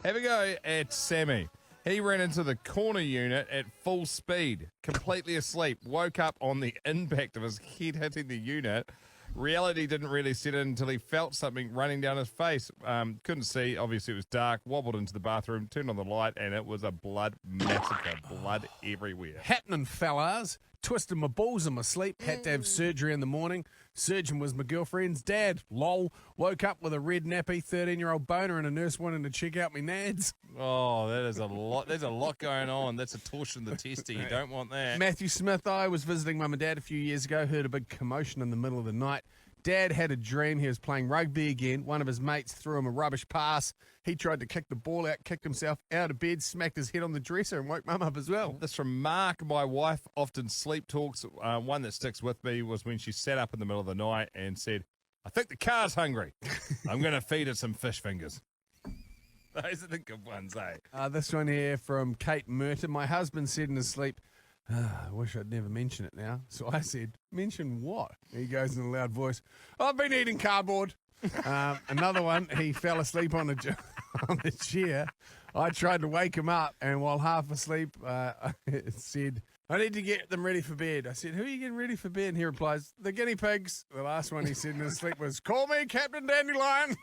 Have a go at Sammy. He ran into the corner unit at full speed, completely asleep, woke up on the impact of his head hitting the unit. Reality didn't really set in until he felt something running down his face. Couldn't see. Obviously, it was dark. Wobbled into the bathroom, turned on the light, and it was a blood massacre. Blood everywhere. Happening, fellas. Twisted my balls in my sleep. Had to have surgery in the morning. Surgeon was my girlfriend's dad. Lol. Woke up with a red nappy, 13-year-old boner, and a nurse wanting to check out me nads. Oh, that is a lot. There's a lot going on. That's a torsion of the testy. You don't want that. Matthew Smith, I was visiting mum and dad a few years ago, heard a big commotion in the middle of the night. Dad had a dream he was playing rugby again. One of his mates threw him a rubbish pass. He tried to kick the ball out, kicked himself out of bed, smacked his head on the dresser and woke mum up as well. This from Mark. My wife often sleep talks. One that sticks with me was when she sat up in the middle of the night and said, I think the car's hungry. I'm going to feed it some fish fingers. Those are the good ones, eh? This one here from Kate Merton. My husband said in his sleep, I wish I'd never mention it now. So I said, mention what? He goes in a loud voice, I've been eating cardboard. Another one, he fell asleep on the chair. I tried to wake him up, and while half asleep, it said, I need to get them ready for bed. I said, who are you getting ready for bed? And he replies, the guinea pigs. The last one he said in his sleep was, call me Captain Dandelion.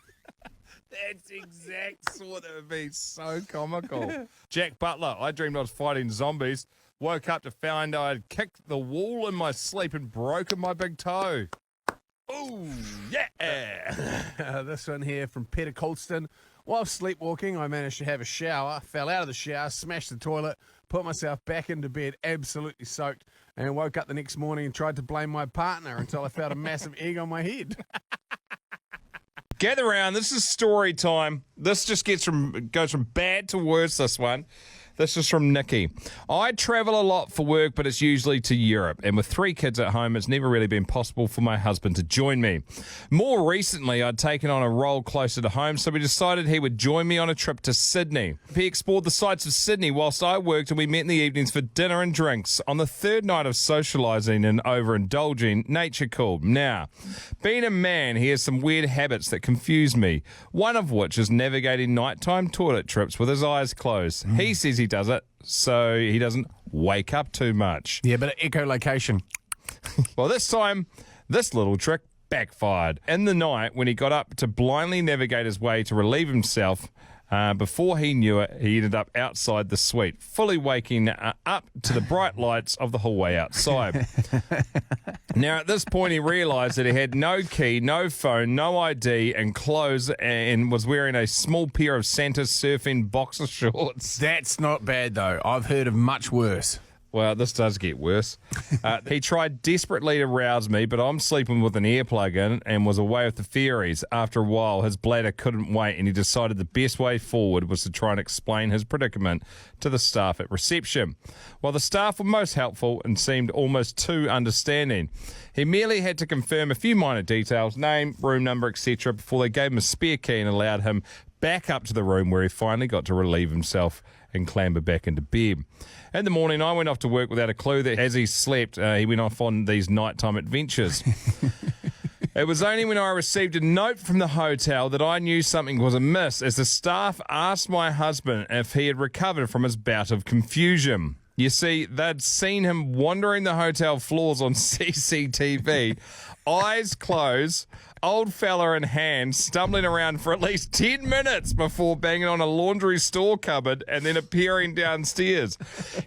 That's the exact sort that would be so comical. Jack Butler, I dreamed I was fighting zombies. Woke up to find I had kicked the wall in my sleep and broken my big toe. Ooh, yeah. This one here from Peter Colston. While sleepwalking, I managed to have a shower, fell out of the shower, smashed the toilet, put myself back into bed, absolutely soaked, and woke up the next morning and tried to blame my partner until I felt a massive egg on my head. Gather around. This is story time. This just goes from bad to worse, this one. This is from Nikki. I travel a lot for work, but it's usually to Europe. And with 3 kids at home, it's never really been possible for my husband to join me. More recently, I'd taken on a role closer to home, so we decided he would join me on a trip to Sydney. He explored the sights of Sydney whilst I worked, and we met in the evenings for dinner and drinks. On the third night of socialising and overindulging, nature called. Now, being a man, he has some weird habits that confuse me, one of which is navigating nighttime toilet trips with his eyes closed. He says he does it so he doesn't wake up too much. Yeah, but echolocation. Well, this time, this little trick backfired. In the night, when he got up to blindly navigate his way to relieve himself, before he knew it, he ended up outside the suite, fully waking up to the bright lights of the hallway outside. Now, at this point, he realised that he had no key, no phone, no ID, and clothes, and was wearing a small pair of Santa surfing boxer shorts. That's not bad, though. I've heard of much worse. Well, this does get worse. He tried desperately to rouse me, but I'm sleeping with an earplug in and was away with the fairies. After a while, his bladder couldn't wait, and he decided the best way forward was to try and explain his predicament to the staff at reception. While the staff were most helpful and seemed almost too understanding, he merely had to confirm a few minor details, name, room number, etc., before they gave him a spare key and allowed him back up to the room where he finally got to relieve himself and clamber back into bed. In the morning, I went off to work without a clue that as he slept, he went off on these nighttime adventures. It was only when I received a note from the hotel that I knew something was amiss, as the staff asked my husband if he had recovered from his bout of confusion. You see, they'd seen him wandering the hotel floors on CCTV, eyes closed, old fella in hand, stumbling around for at least 10 minutes before banging on a laundry store cupboard and then appearing downstairs.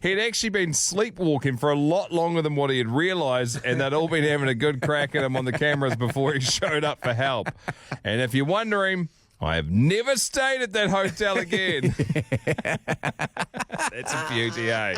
He'd actually been sleepwalking for a lot longer than what he had realised, and they'd all been having a good crack at him on the cameras before he showed up for help. And if you're wondering, I have never stayed at that hotel again. That's a beauty, eh?